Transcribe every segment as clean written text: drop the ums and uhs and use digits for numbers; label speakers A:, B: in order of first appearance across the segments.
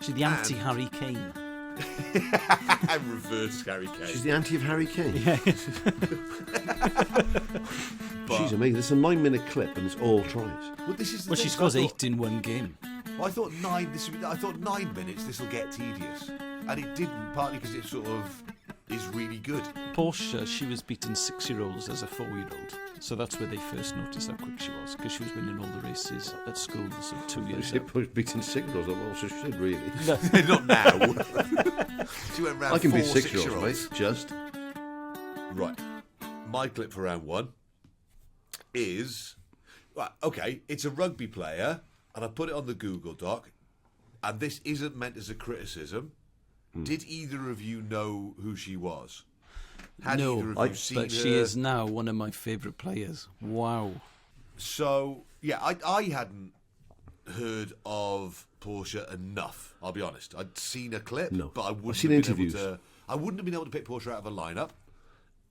A: She's the anti-Harry Kane.
B: Reverse Harry Kane.
C: She's the anti of Harry Kane.
A: Yeah.
C: She's amazing. It's a 9-minute clip and it's all tries.
B: Well, this is the
A: Well,
B: thing,
A: she
B: so
A: scores
B: I thought-
A: 8 in one game.
B: Well, I thought 9 minutes. This will get tedious, and it didn't. Partly because it sort of is really good.
A: Portia, she was beating 6-year-olds as a 4-year-old. So that's where they first noticed how quick she was, because she was winning all the races at school, so 2 years
C: She
A: out.
C: was beating 6-year-olds. Well, so she did really.
B: Not now. She went round
C: I can
B: 4
C: beat 6-year-olds,
B: 6-year-olds.
C: mate. Just.
B: Right. My clip for round 1 is... Right, okay, it's a rugby player, and I put it on the Google Doc, and this isn't meant as a criticism. Did either of you know who she was? Had either of you seen
A: but she
B: her?
A: is now one of my favourite players. Wow.
B: So, yeah, I hadn't heard of Portia enough, I'll be honest. I'd seen a clip,
C: No.
B: but I
C: I've
B: wouldn't
C: seen
B: have been
C: interviews.
B: able to... I wouldn't have been able to pick Portia out of a lineup,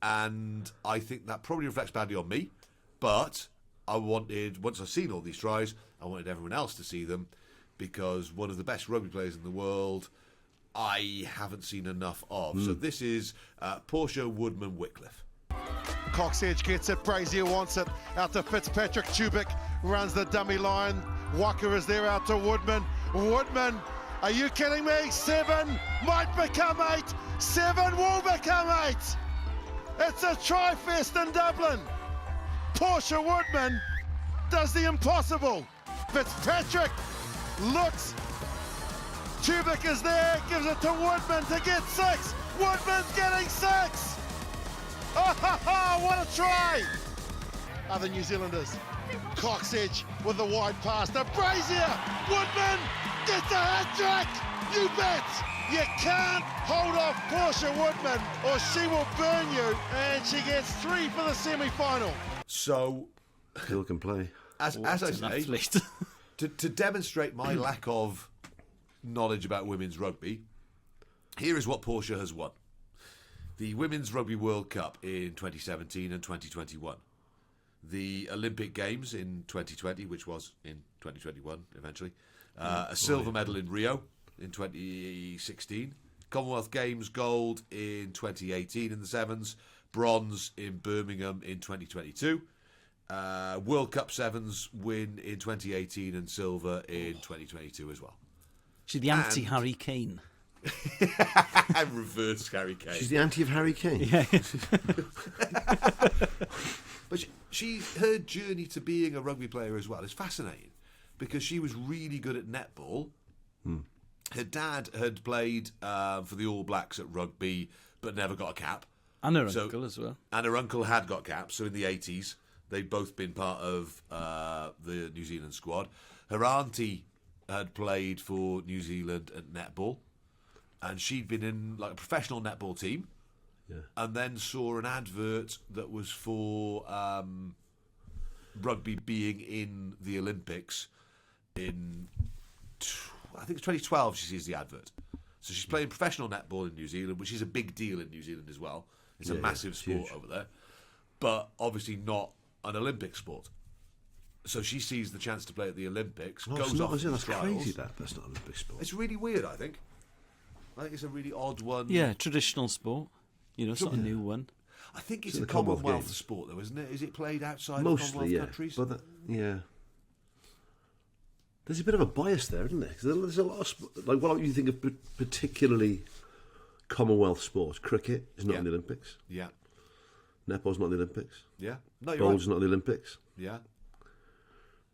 B: and I think that probably reflects badly on me, but I wanted, once I've seen all these tries, I wanted everyone else to see them, because one of the best rugby players in the world I haven't seen enough of. So this is Portia Woodman-Wickliffe.
D: Coxedge gets it, Brazier wants it, out to Fitzpatrick, Tubic runs the dummy line, Walker is there out to Woodman, are you kidding me? 7 might become 8, 7 will become 8, it's a tri-fest in Dublin, Portia Woodman does the impossible, Fitzpatrick looks, Tubic is there, gives it to Woodman to get 6, Woodman's getting 6! Oh, ha, ha, what a try! Other New Zealanders. Coxedge with the wide pass to Brazier. Woodman gets a hat-trick! You bet! You can't hold off Portia Woodman or she will burn you. And she gets 3 for the semi-final.
B: So,
C: Still can play.
B: as I
A: What an
B: say,
A: athlete.
B: to demonstrate my lack of knowledge about women's rugby, here is what Portia has won. The Women's Rugby World Cup in 2017 and 2021. The Olympic Games in 2020, which was in 2021 eventually. A silver medal in Rio in 2016. Commonwealth Games gold in 2018 in the sevens. Bronze in Birmingham in 2022. World Cup sevens win in 2018 and silver in 2022 as well.
A: She's the anti-Harry Kane.
B: Reverse Harry Kane.
C: She's the anti of Harry Kane.
A: Yeah.
B: But her journey to being a rugby player as well is fascinating, because she was really good at netball. Her dad had played for the All Blacks at rugby, but never got a cap.
A: And her uncle as well.
B: And her uncle had got caps, so in the 80s, they'd both been part of the New Zealand squad. Her auntie had played for New Zealand at netball, and she'd been in like a professional netball team, and then saw an advert that was for rugby being in the Olympics in, I think it's 2012 she sees the advert. So she's playing professional netball in New Zealand, which is a big deal in New Zealand as well. It's a massive sport over there, but obviously not an Olympic sport. So she sees the chance to play at the Olympics, goes off to the
C: That's
B: trials.
C: crazy, that's not an Olympic sport.
B: It's really weird, I think. I think it's a really odd one.
A: Yeah, traditional sport. You know, it's not a new one.
B: I think it's
C: It's
B: a
C: in the Commonwealth
B: Commonwealth
C: Games.
B: sport, though, isn't it? Is it played outside
C: Mostly,
B: of Commonwealth
C: yeah.
B: countries?
C: But there's a bit of a bias there, isn't there? 'Cause there's a lot of like what you think of particularly Commonwealth sports. Cricket is not in the Olympics.
B: Yeah.
C: Netball's not in the Olympics.
B: Yeah. No, you're
C: Bowl's
B: right.
C: not in the Olympics.
B: Yeah.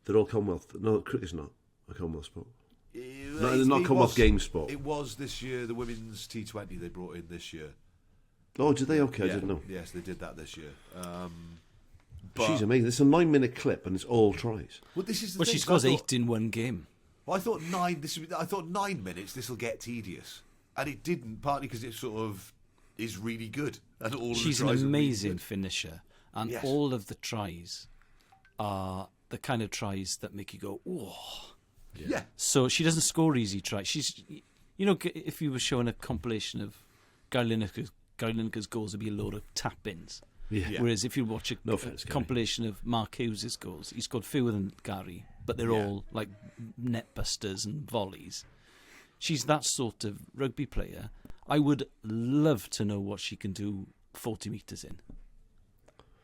C: They're all Commonwealth. No, cricket's not a Commonwealth sport. Not
B: It
C: Commonwealth
B: was-
C: Games sport.
B: It was this year, the women's T20 they brought in this year.
C: Oh, did they? Okay, I
B: Yeah.
C: didn't know.
B: Yes, they did that this year. But,
C: She's amazing. It's a 9-minute clip and it's all tries.
B: well, this is the
A: Well,
B: thing,
A: she
B: so
A: scores
B: I thought-
A: 8 in one game.
B: Well, I thought 9 minutes. This will get tedious, and it didn't. Partly because it sort of is really good, and all of the
A: She's an
B: tries are really
A: amazing
B: good.
A: finisher, and
B: Yes.
A: all of the tries are the kind of tries that make you go, "Whoa!"
B: Yeah.
A: So she doesn't score easy tries. She's, you know, if you were showing a compilation of Gary Lineker's goals, it'd be a load of tap-ins.
C: Yeah.
A: Whereas if you watch a,
C: No offense, Gary.
A: compilation of Mark Hughes' goals, he scored fewer than Gary, but they're all like net busters and volleys. she's that sort of rugby player. I would love to know what she can do 40 metres in.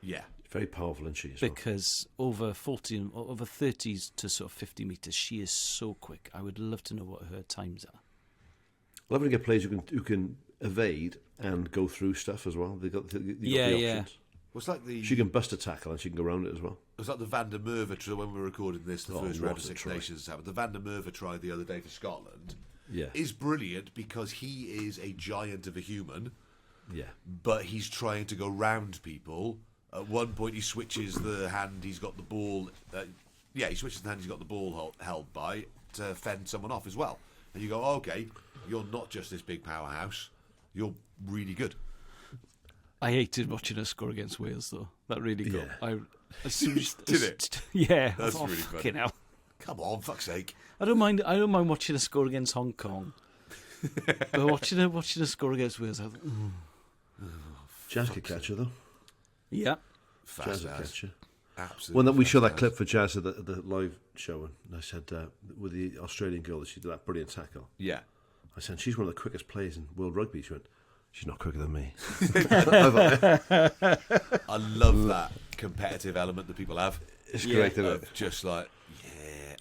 B: Yeah.
C: Very powerful, isn't she? As
A: Because over 30s to sort of 50 metres, she is so quick. I would love to know what her times are.
C: Well, love to get players who can evade and go through stuff as well. They got the options.
B: Well, it's like
C: She can bust a tackle and she can go around it as well.
B: It was like the Van der Merwe try when we were recording this, the first round of Six
C: try.
B: Nations happened. The Van der Merwe try the other day for Scotland
C: Yeah.
B: is brilliant because he is a giant of a human,
C: Yeah.
B: but he's trying to go round people. At one point, he switches the hand he's got the ball. He switches the hand he's got the ball held by to fend someone off as well. And you go, okay, you're not just this big powerhouse. You're really good.
A: I hated watching her score against Wales, though. That really got.
C: Yeah.
A: As soon as,
B: Did it?
A: Yeah,
B: That's
A: oh,
B: really fun.
A: fucking hell.
B: Come on, fuck's sake.
A: I don't mind watching her score against Hong Kong, but watching her score against Wales, I thought,
C: Jazz could catch her, though.
A: yeah.
C: Jazz
B: Fast
C: could
B: as.
C: catch her.
B: Absolutely.
C: When we showed that
B: fast
C: clip for Jazz at the live show, and I said, with the Australian girl that she did that brilliant tackle,
B: Yeah.
C: I said, she's one of the quickest players in world rugby. She went, she's not quicker than me.
B: I love that competitive element that people have.
C: It's great, isn't
B: Of
C: it?
B: just like,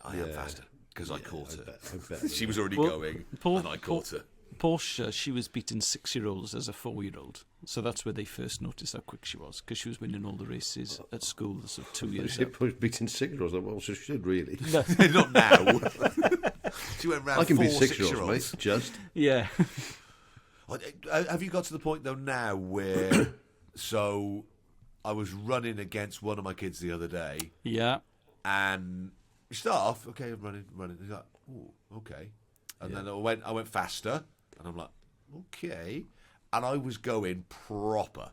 B: I am
C: Yeah.
B: faster because I caught her.
C: I bet.
B: She was already
A: Well,
B: going,
A: Paul-
B: and I caught her.
A: Portia, she was beating 6-year-olds as a 4-year-old, so that's where they first noticed how quick she was, because she was winning all the races at school, sort of 2 years
C: She
A: up.
C: was beating 6-year-olds. Well, she should really.
B: Not now. She went round
C: I can
B: 4
C: beat 6-year-olds,
B: 6-year-olds.
C: mate. Just.
A: Yeah.
B: Have you got to the point though now where? So, I was running against one of my kids the other day,
A: Yeah.
B: and you start off, okay, I'm running. He's like, oh, okay, and then I went faster, and I'm like, okay, and I was going proper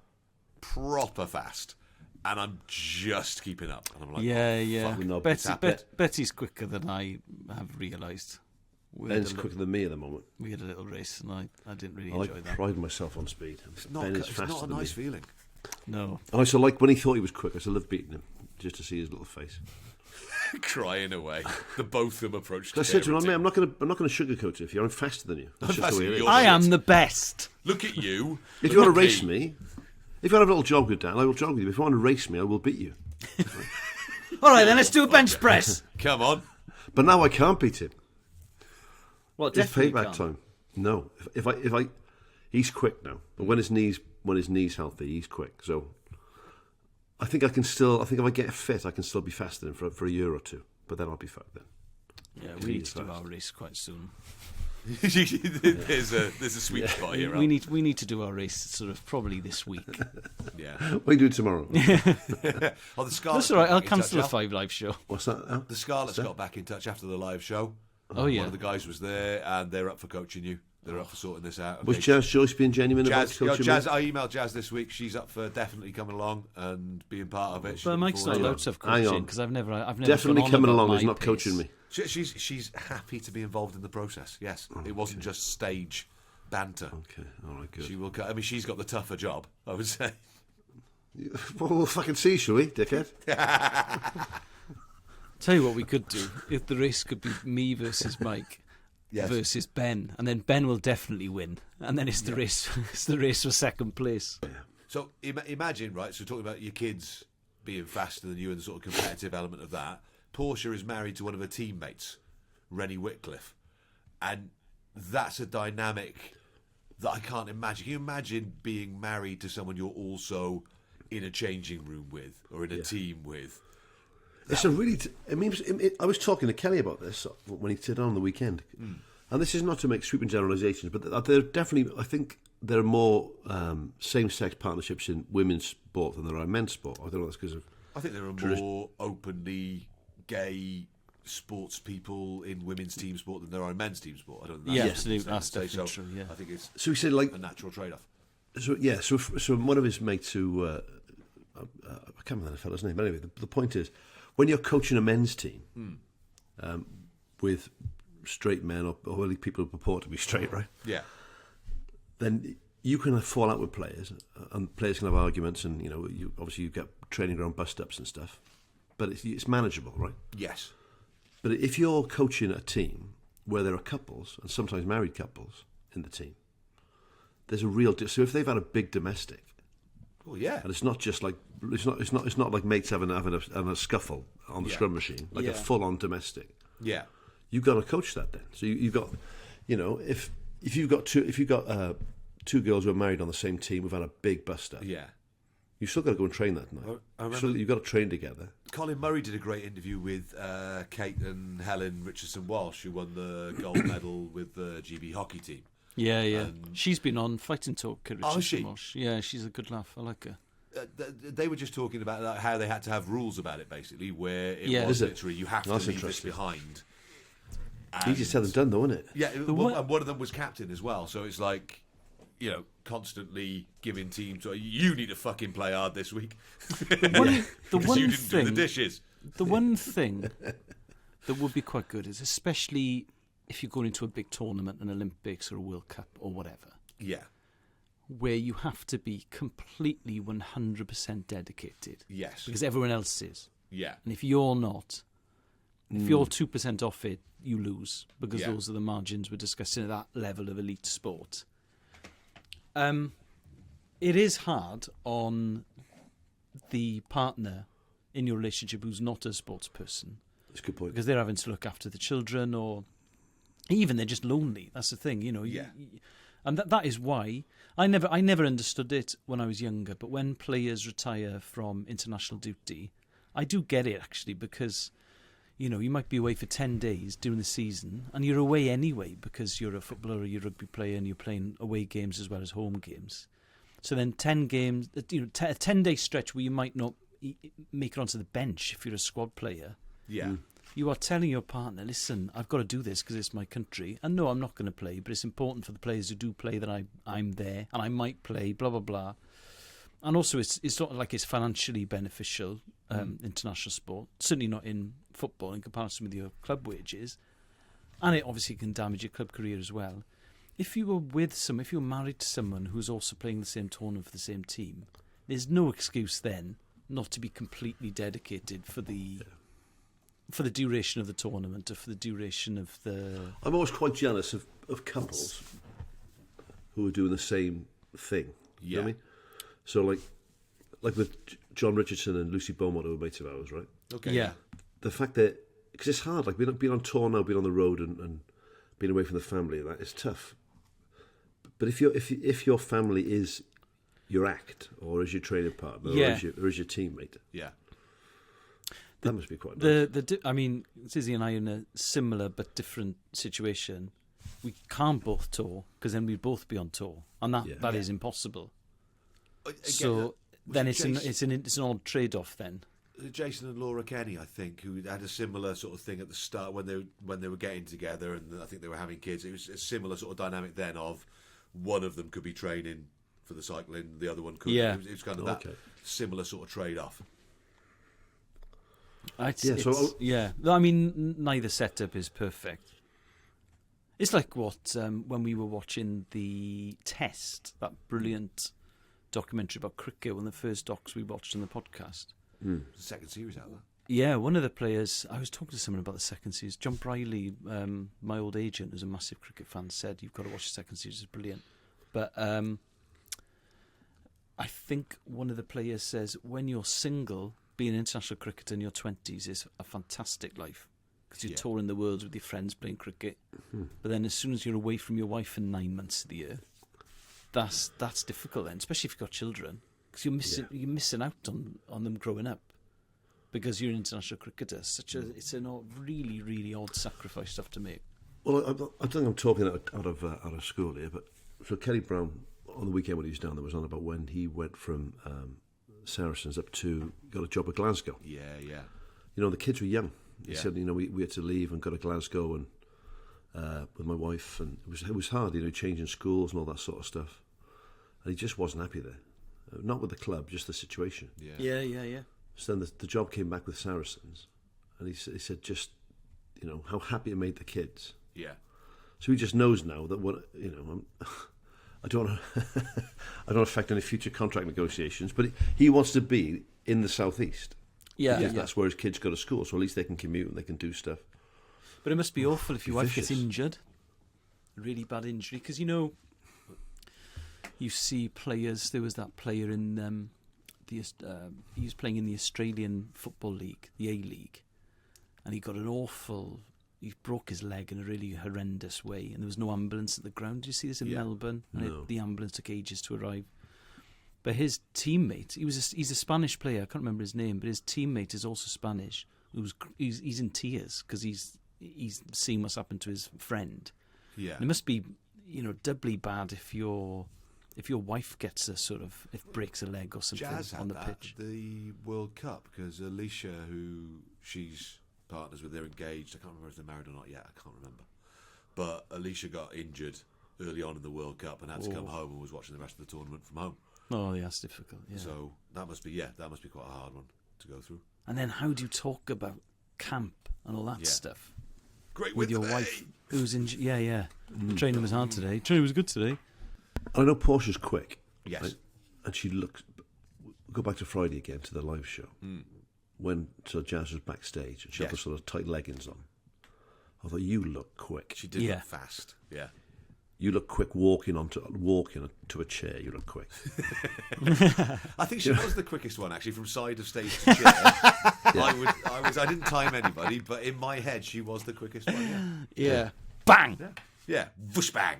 B: fast, and I'm just keeping up, and I'm like,
A: Yeah.
C: fuck, no,
A: Betty's quicker than I have realised.
C: Ben's quicker than me at the moment.
A: We had a little race, and I didn't really
C: I
A: enjoy that.
C: pride myself on speed.
B: It's not,
C: Ben is
B: it's
C: faster
B: not a
C: than
B: nice
C: me.
B: feeling.
A: No.
C: And I also like when he thought he was quick. I still love beating him just to see his little face.
B: Crying away. The both of them approached.
C: I said to him, mate, I'm not going to sugarcoat it. If I'm faster than you, that's just the way it is.
A: I am the best.
B: Look at you.
C: If you want to
B: Look
C: race
B: at
C: me, if you want to have a little jog with Dan, I will jog with you. If you want to race me, I will beat you.
A: All right, then let's do a bench press.
B: Come on.
C: But now I can't beat him.
A: Well,
C: It's
A: definitely
C: payback
A: can't.
C: time. No, if I, he's quick now. But when his knees healthy, he's quick. So I think if I get fit, I can still be faster than for a year or two. But then I'll be fucked then.
A: Yeah, we need to do our race quite soon.
B: There's a sweet spot here.
A: We need to do our race sort of probably this week.
B: Yeah.
C: We do it tomorrow.
B: Oh, the Scarlet's
A: That's all right.
B: got
A: I'll
B: back in
A: cancel the
B: touch,
A: 5 Live show.
C: What's that? Al?
B: The Scarlet's got back in touch after the live show.
A: Oh yeah.
B: One of the guys was there, and they're up for coaching you. They're up for sorting this out.
C: Was
B: Okay.
C: Jazz Joyce being genuine about coaching
B: Jazz,
C: me?
B: I emailed Jazz this week. She's up for definitely coming along and being part of it. She's
A: But
B: looking
A: Mike's not
B: forward to
A: allowed
B: it.
A: to have
C: Hang
A: coaching
C: on.
A: because I've never
C: Definitely
A: gone on
C: coming
A: about
C: along.
A: my
C: He's not
A: pace.
C: coaching me.
B: She's happy to be involved in the process. Yes, it wasn't just stage banter.
C: Okay, all right, good.
B: She will. I mean, she's got the tougher job, I would say.
C: Well, we'll fucking see, shall we, dickhead?
A: Tell you what we could do if the race could be me versus Mike
B: Yes.
A: versus Ben, and then Ben will definitely win, and then it's the race. It's the race for second place.
B: So imagine, right? So talking about your kids being faster than you and the sort of competitive element of that. Portia is married to one of her teammates, Rennie Wickliffe, and that's a dynamic that I can't imagine. Can you imagine being married to someone you're also in a changing room with or in a team with?
C: It's a really. I was talking to Kelly about this when he said on the weekend, and this is not to make sweeping generalisations, but there definitely, I think, there are more same-sex partnerships in women's sport than there are in men's sport. I don't know if that's because of.
B: I think there are more openly gay sports people in women's team sport than there are in men's team sport. I don't think
A: Yeah,
B: that's
A: absolutely. That's
B: so
A: definitely true. Yeah.
B: I think it's
C: So he said, like,
B: a natural trade-off.
C: so one of his mates who I can't remember the fellow's name, but anyway, the point is, when you're coaching a men's team with straight men or people who purport to be straight, right?
B: Yeah.
C: Then you can fall out with players, and players can have arguments, and obviously you get training ground bust-ups and stuff, but it's manageable, right?
B: Yes.
C: But if you're coaching a team where there are couples, and sometimes married couples, in the team, there's a real... So if they've had a big domestic...
B: Well, yeah.
C: And it's not just like... It's not like mates having a scuffle on the scrum machine, like a full-on domestic.
B: Yeah.
C: You've got to coach that then. So you've got... if you've got two girls who are married on the same team who've had a big buster...
B: Yeah.
C: You've still got to go and train that night. You've got to train together.
B: Colin Murray did a great interview with Kate and Helen Richardson-Walsh, who won the gold medal with the GB hockey team.
A: Yeah. She's been on Fighting Talk, Kate
B: Oh,
A: Richardson-Walsh. Yeah, she's a good laugh. I like her.
B: They were just talking about how they had to have rules about it, basically, where it was literally you have to leave this behind.
C: Easier said than done, though, isn't it?
B: Yeah, and one of them was captain as well, so it's like... constantly giving teams, you need to fucking play hard this week.
A: The one
B: you didn't
A: thing,
B: do the dishes.
A: The one thing that would be quite good is, especially if you're going into a big tournament, an Olympics or a World Cup or whatever, where you have to be completely 100% dedicated.
B: Yes.
A: Because everyone else is.
B: Yeah.
A: And if you're not, if you're 2% off it, you lose, because those are the margins we're discussing at that level of elite sport. It is hard on the partner in your relationship who's not a sports person.
C: That's a good point.
A: Because they're having to look after the children, or even they're just lonely. That's the thing, and that is why I never understood it when I was younger. But when players retire from international duty, I do get it, actually, because you might be away for 10 days during the season, and you're away anyway because you're a footballer or you're a rugby player and you're playing away games as well as home games. So then 10 games, a 10-day stretch where you might not make it onto the bench if you're a squad player.
B: Yeah.
A: You are telling your partner, listen, I've got to do this because it's my country. And no, I'm not going to play, but it's important for the players who do play that I'm there and I might play, blah, blah, blah. And also, it's not like it's financially beneficial, international sport. Certainly not in football in comparison with your club wages. And it obviously can damage your club career as well. If you were married to someone who's also playing the same tournament for the same team, there's no excuse then not to be completely dedicated for the duration of the tournament or for the duration of the...
C: I'm always quite jealous of couples who are doing the same thing. You know what I mean? So, like with John Richardson and Lucy Beaumont, who are mates of ours, right?
B: Okay.
A: Yeah.
C: The fact that... Because it's hard, like being on tour now, being on the road and being away from the family, that is tough. But if your family is your act, or is your training partner, or is your teammate, that must be quite nice.
A: Sizzy and I are in a similar but different situation. We can't both tour, because then we'd both be on tour, and that is impossible.
B: Again,
A: so then it's an odd trade-off then.
B: Jason and Laura Kenny, I think, who had a similar sort of thing at the start when they were getting together, and I think they were having kids. It was a similar sort of dynamic then of one of them could be training for the cycling, the other one couldn't.
A: Yeah.
B: It was kind of that similar sort of trade-off.
A: Neither setup is perfect. It's like when we were watching the Test, that brilliant documentary about cricket, one of the first docs we watched on the podcast.
B: The second series out there.
A: Yeah, one of the players, I was talking to someone about the second series. John Briley, my old agent, who's a massive cricket fan, said, you've got to watch the second series, it's brilliant. But I think one of the players says, when you're single, being an international cricketer in your 20s is a fantastic life, because you're touring the world with your friends playing cricket. But then as soon as you're away from your wife for 9 months of the year, that's difficult then, especially if you've got children, because you're missing out on them growing up. Because you're an international cricketer, it's a really, really odd sacrifice to have to make.
C: Well, I think I'm talking out of school here, but so Kelly Brown on the weekend when he was down there was on about when he went from Saracens up to got a job at Glasgow.
B: Yeah.
C: The kids were young. He said, we had to leave and go to Glasgow and with my wife, and it was hard, changing schools and all that sort of stuff. And he just wasn't happy there, not with the club, just the situation.
A: Yeah.
C: So then the job came back with Saracens, and he said just, how happy it made the kids.
B: Yeah.
C: So he just knows now that I don't want to affect any future contract negotiations, but he wants to be in the southeast.
A: Yeah.
C: That's where his kids go to school, so at least they can commute and they can do stuff.
A: But it must be awful if your wife gets
C: vicious.
A: injured. A really bad injury. Because, you see players. There was that player in he was playing in the Australian Football League, the A-League. And he got he broke his leg in a really horrendous way. And there was no ambulance at the ground. Did you see this in Melbourne? And the ambulance took ages to arrive. But his teammate, he's a Spanish player. I can't remember his name, but his teammate is also Spanish. He's in tears because he's seeing what's happened to his friend.
B: Yeah.
A: And it must be, doubly bad if your wife gets breaks a leg or something
B: Jazz had
A: on the
B: that
A: pitch.
B: at the World Cup because Alicia, who she's partners with, they're engaged. I can't remember if they're married or not yet. I can't remember. But Alicia got injured early on in the World Cup and had to come home and was watching the rest of the tournament from home.
A: Oh, yeah, that's difficult. Yeah.
B: So that must be quite a hard one to go through.
A: And then how do you talk about camp and all that stuff
B: Great
A: with
B: win
A: your
B: today.
A: wife who's in? Yeah. The training was hard today. Training was good today.
C: I know Portia's quick.
B: Yes.
C: Right? And she looks. Go back to Friday again to the live show when Jazz was backstage and she had the sort of tight leggings on. I thought, you look quick.
B: She did look fast. Yeah.
C: You look quick walking to a chair. You look quick.
B: I think she was the quickest one actually from side of stage to chair. I didn't time anybody, but in my head she was the quickest one.
A: Yeah. Bang.
B: Yeah. Whoosh bang.